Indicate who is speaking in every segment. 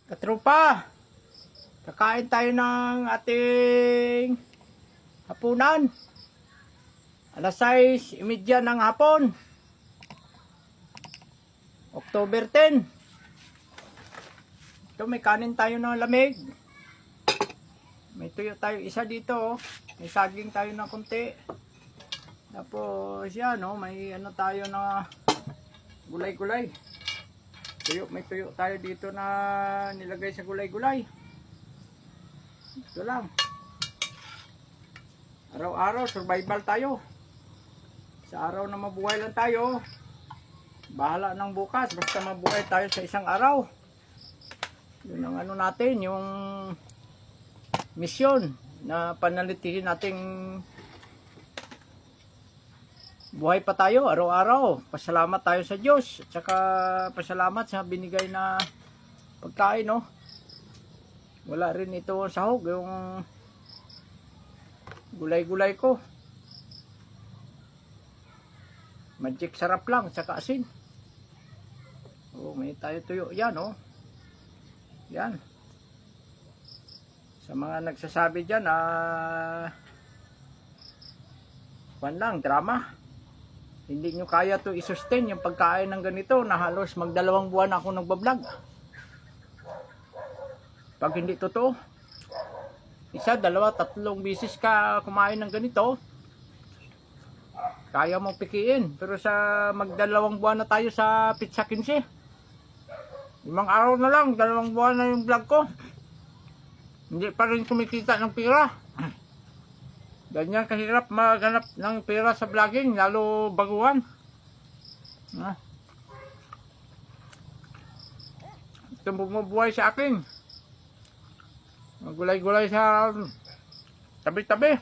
Speaker 1: Katropa, kakain tayo ng ating hapunan. Alas 6:30 ng hapon. October 10. Ito, may kanin tayo ng lamig. May tuyo tayo isa dito. Oh. May saging tayo ng konti. Tapos yan, oh, may ano tayo na gulay-gulay. May tuyo tayo dito na nilagay sa gulay-gulay. Ito lang. Araw-araw, survival tayo. Sa araw na mabuhay lang tayo, bahala ng bukas. Basta mabuhay tayo sa isang araw. Yun ang ano natin, yung misyon na panalitihin nating buhay pa tayo araw-araw. Pasalamat tayo sa Diyos. At saka pasalamat sa binigay na pagkain, no? Wala rin ito sahog, yung gulay-gulay ko. Magic sarap lang, saka asin. Oh, may tayo tuyo. Yan, oh. Yan. Sa mga nagsasabi dyan, lang, drama. Hindi nyo kaya to i-sustain yung pagkain ng ganito na halos magdalawang buwan ako nagbablog. Pag hindi totoo, isa, dalawa, tatlong bisis ka kumain ng ganito, kaya mong pikiin. Pero sa magdalawang buwan na tayo sa Pizza 15, 5 araw na lang, 2 buwan na yung vlog ko, hindi pa rin kumikita ng pera. Ganyan kahirap maghanap ng pera sa vlogging, lalo baguhan. Ito bumubuhay sa akin. Gulay-gulay sa tabi-tabi.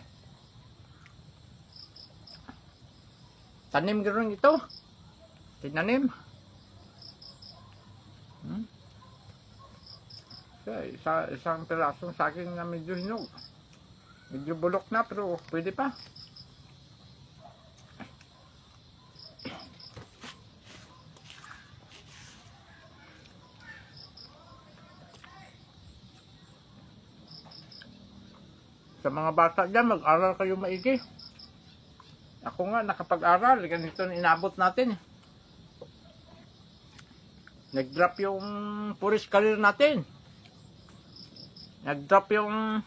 Speaker 1: Tanim gano'n ito. Tinanim. Isang pirasong saging na medyo hinog. Medyo bulok na pero pwede pa. Sa mga bata dyan, mag-aral kayo maigi. Ako nga nakapag-aral, ganito na inabot natin. Nag-drop yung police career natin. Nag-drop yung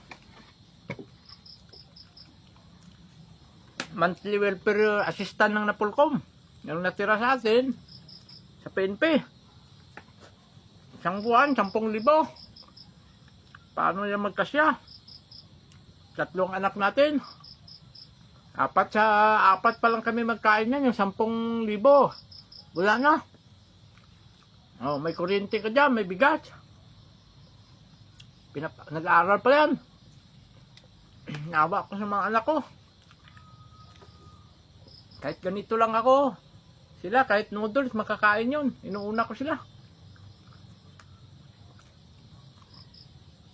Speaker 1: monthly welfare assistant ng Napolcom. Yung natira sa atin sa PNP. Isang buwan, 10,000. Paano yan magkasya? 3 anak natin. 4 pa lang kami magkain yan, yung 10,000. Wala na. Oh, may kuryente ka dyan, may bigas. Nag-aaral pa yan. Nawa ko sa mga anak ko. Kahit ganito lang ako, sila kahit noodles makakain yun. Inuuna ko sila.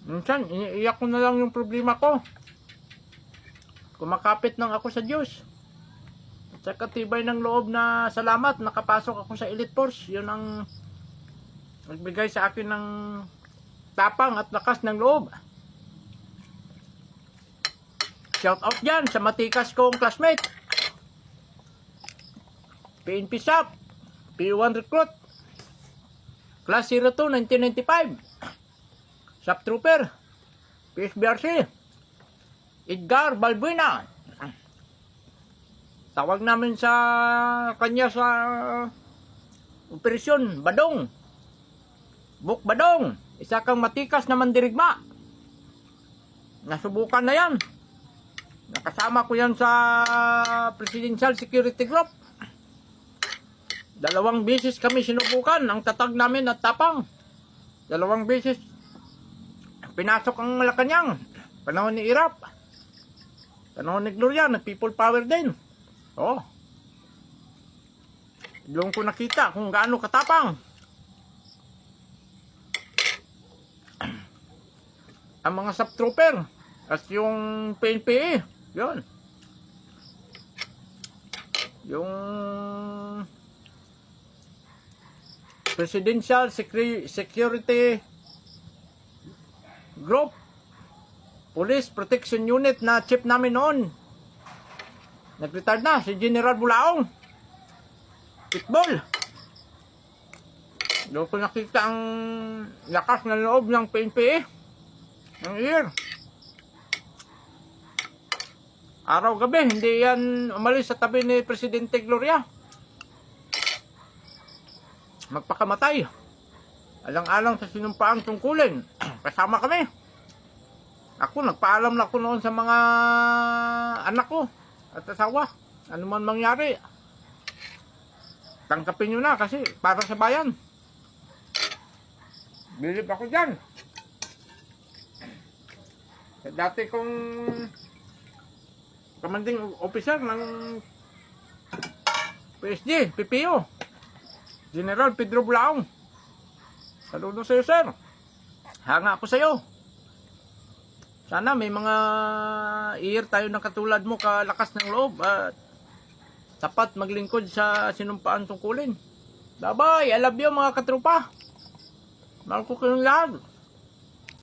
Speaker 1: Minsan, iniiyak ko na lang yung problema ko. Kumakapit lang ako sa Diyos. At saka tibay ng loob na salamat, nakapasok ako sa Elite Force. Yun ang nagbigay sa akin ng tapang at lakas ng loob. Shout out dyan sa matikas kong classmate. PNP SAP, P1 Recruit, Class 02, 1995, SAP Trooper, PSBRC, Edgar Balbuena. Tawag namin sa kanya sa operasyon, Badong. Buk Badong, isa kang matikas na mandirigma. Nasubukan na yan. Nakasama ko yan sa Presidential Security Group. 2 beses kami sinubukan ang tatag namin at tapang. 2 beses pinasok ang Malacanang. Panahon ni Irap. Panahon ni Gloria, na people power din. Oh. Doon ko nakita kung gaano katapang. Ang mga sub-trooper at yung PNP. Yun. Yung Presidential Security Group Police Protection Unit na chief namin noon. Nag-retire na si General Bulaong. Pitbull. Doon ko nakita ang lakas ng loob ng PNP ng year. Araw-gabi, hindi yan umalis sa tabi ni Presidente Gloria. Magpakamatay. Alang-alang sa sinumpaang tungkulin. Kasama kami. Ako, nagpaalam na ako noon sa mga anak ko at asawa. Ano man mangyari, tangkapin nyo na kasi para sa bayan. Bilib ako dyan. Sa dati kong commanding officer ng PSG, PPO, General Pedro Bulaong. Saludo sa iyo, sir. Hanga ako sa iyo. Sana may mga year tayo na katulad mo, kalakas ng loob at tapat maglingkod sa sinumpaan tungkulin. Bye-bye. I love you mga katrupa. Mahal ko kayong lahat.